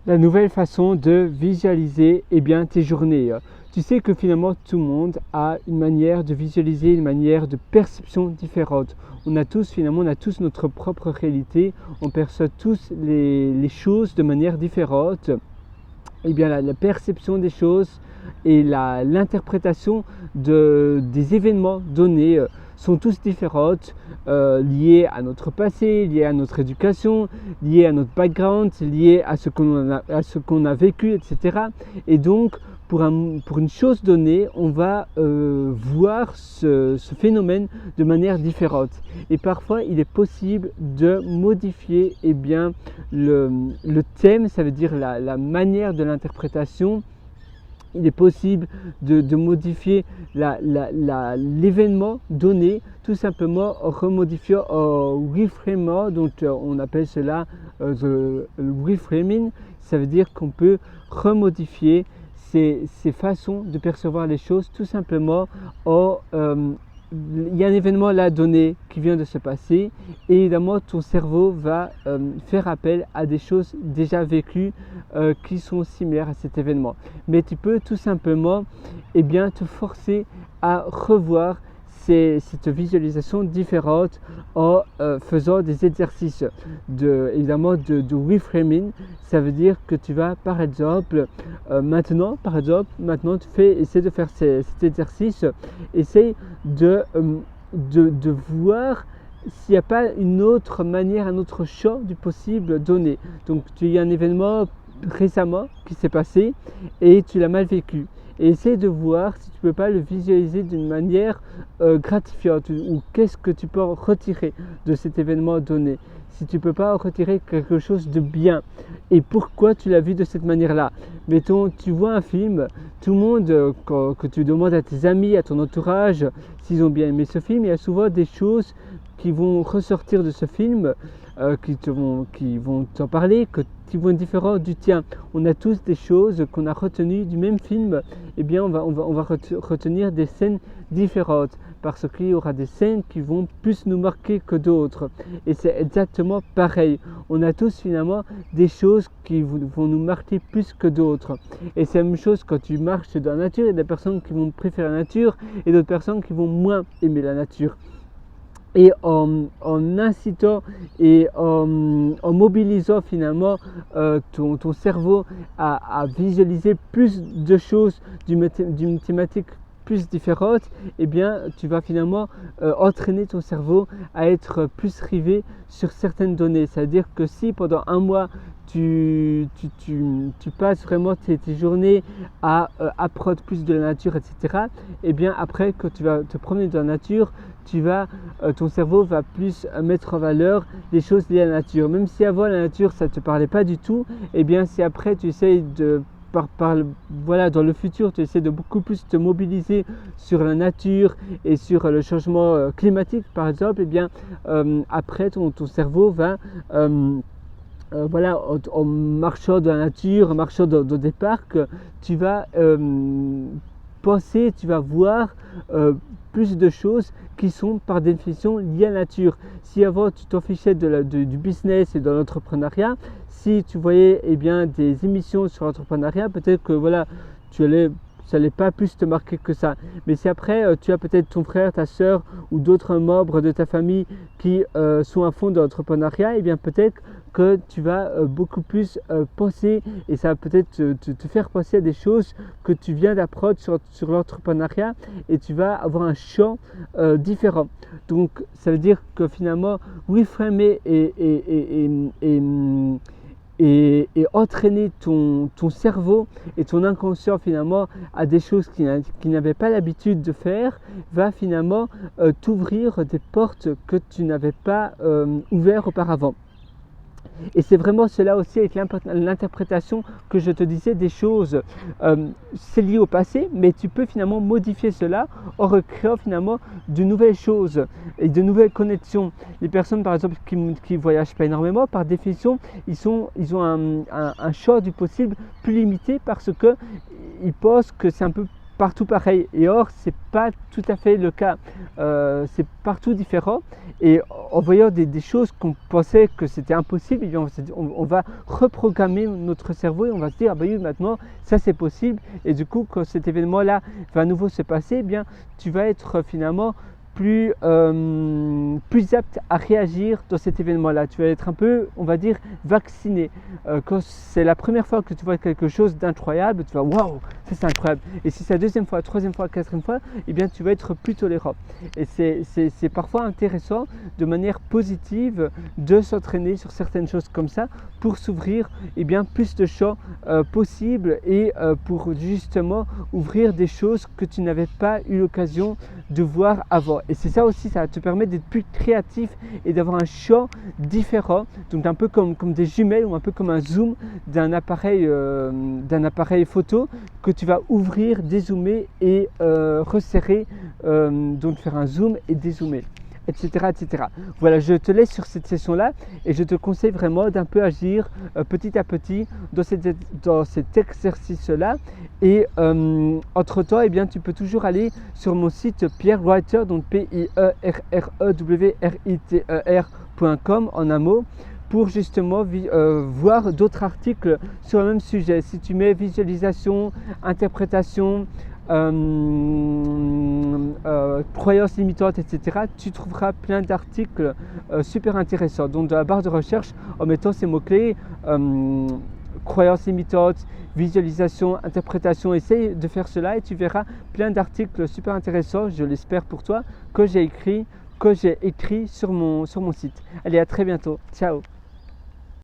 la nouvelle façon de visualiser tes journées. Tu sais que finalement tout le monde a une manière de visualiser, une manière de perception différente. On a tous notre propre réalité, on perçoit tous les choses de manière différente. La perception des choses et l'interprétation des événements donnés sont tous différentes, liées à notre passé, liées à notre éducation, liées à notre background, liées à ce qu'on a vécu, etc. Et donc, pour une chose donnée, on va voir ce phénomène de manière différente. Et parfois, il est possible de modifier le thème, ça veut dire la manière de l'interprétation. Il est possible de modifier l'événement donné, tout simplement en remodifiant, en reframant, donc on appelle cela le reframing. Ça veut dire qu'on peut remodifier ces façons de percevoir les choses tout simplement il y a un événement là donné qui vient de se passer et évidemment ton cerveau va faire appel à des choses déjà vécues qui sont similaires à cet événement. Mais tu peux tout simplement te forcer à revoir cette visualisation différente en faisant des exercices de reframing. Ça veut dire que tu vas par exemple maintenant essaie de faire cet exercice, essaye de voir s'il n'y a pas une autre manière, un autre champ du possible donné. Donc il y a un événement récemment qui s'est passé et tu l'as mal vécu. Et essaye de voir si tu ne peux pas le visualiser d'une manière gratifiante ou qu'est-ce que tu peux en retirer de cet événement donné. Si tu ne peux pas en retirer quelque chose de bien et pourquoi tu l'as vu de cette manière-là. Mettons, tu vois un film, tout le monde, que tu demandes à tes amis, à ton entourage, s'ils ont bien aimé ce film, il y a souvent des choses qui vont ressortir de ce film, qui vont t'en parler, qui vont être différentes du tien. On a tous des choses qu'on a retenues du même film, on va retenir des scènes différentes parce qu'il y aura des scènes qui vont plus nous marquer que d'autres. Et c'est exactement pareil. On a tous finalement des choses qui vont nous marquer plus que d'autres. Et c'est la même chose quand tu marches dans la nature, il y a des personnes qui vont préférer la nature et d'autres personnes qui vont moins aimer la nature. Et en incitant et en mobilisant finalement ton cerveau à visualiser plus de choses d'une thématique plus différente, tu vas finalement entraîner ton cerveau à être plus rivé sur certaines données. C'est-à-dire que si pendant un mois tu passes vraiment tes journées à apprendre plus de la nature, etc. Après que tu vas te promener dans la nature, ton cerveau va plus mettre en valeur des choses liées à la nature. Même si avant la nature ça ne te parlait pas du tout, si après tu essayes dans le futur, tu essaies de beaucoup plus te mobiliser sur la nature et sur le changement climatique par exemple, après ton cerveau va en marchant dans la nature, en marchant dans des parcs, tu vas penser, tu vas voir plus de choses qui sont par définition liées à la nature. Si avant tu t'en fichais du business et de l'entrepreneuriat, si tu voyais des émissions sur l'entrepreneuriat, peut-être que ça n'allait pas plus te marquer que ça. Mais si après tu as peut-être ton frère, ta soeur ou d'autres membres de ta famille qui sont à fond dans l'entrepreneuriat, peut-être que tu vas beaucoup plus penser et ça va peut-être te faire penser à des choses que tu viens d'apprendre sur l'entrepreneuriat et tu vas avoir un champ différent. Donc ça veut dire que finalement reframer et entraîner ton cerveau et ton inconscient finalement à des choses qu'il n'avait pas l'habitude de faire va finalement t'ouvrir des portes que tu n'avais pas ouvertes auparavant. Et c'est vraiment cela aussi avec l'interprétation que je te disais des choses. C'est lié au passé, mais tu peux finalement modifier cela en recréant finalement de nouvelles choses et de nouvelles connexions. Les personnes par exemple qui voyagent pas énormément, par définition, ils ont un champ du possible plus limité parce qu'ils pensent que c'est un peu partout pareil. Et or, c'est pas tout à fait le cas. C'est partout différent. Et en voyant des choses qu'on pensait que c'était impossible, eh bien, on va reprogrammer notre cerveau et on va se dire, ah ben oui, maintenant, ça c'est possible. Et du coup, quand cet événement-là va à nouveau se passer, eh bien, tu vas être finalement plus apte à réagir dans cet événement-là. Tu vas être un peu, on va dire, vacciné. Quand c'est la première fois que tu vois quelque chose d'incroyable, tu vas waouh, ça c'est incroyable. Et si c'est la deuxième fois, troisième fois, quatrième fois, eh bien tu vas être plus tolérant. Et c'est parfois intéressant, de manière positive, de s'entraîner sur certaines choses comme ça pour s'ouvrir eh bien plus de champs possibles et pour justement ouvrir des choses que tu n'avais pas eu l'occasion de voir avant. Et c'est ça aussi, ça te permet d'être plus créatif et d'avoir un champ différent, donc un peu comme des jumelles ou un peu comme un zoom d'un appareil photo que tu vas ouvrir, dézoomer et resserrer, donc faire un zoom et dézoomer, etc., etc. Voilà, je te laisse sur cette session-là et je te conseille vraiment d'un peu agir petit à petit dans cet exercice-là. Et entre-temps, eh bien, tu peux toujours aller sur mon site Pierre Writer, donc pierrewriter.com en un mot, pour justement voir d'autres articles sur le même sujet. Si tu mets visualisation, interprétation, croyances limitantes, etc., tu trouveras plein d'articles super intéressants. Donc dans la barre de recherche, en mettant ces mots-clés, croyances limitantes, visualisation, interprétation, essaye de faire cela et tu verras plein d'articles super intéressants, je l'espère pour toi, que j'ai écrit sur mon site. Allez, à très bientôt. Ciao.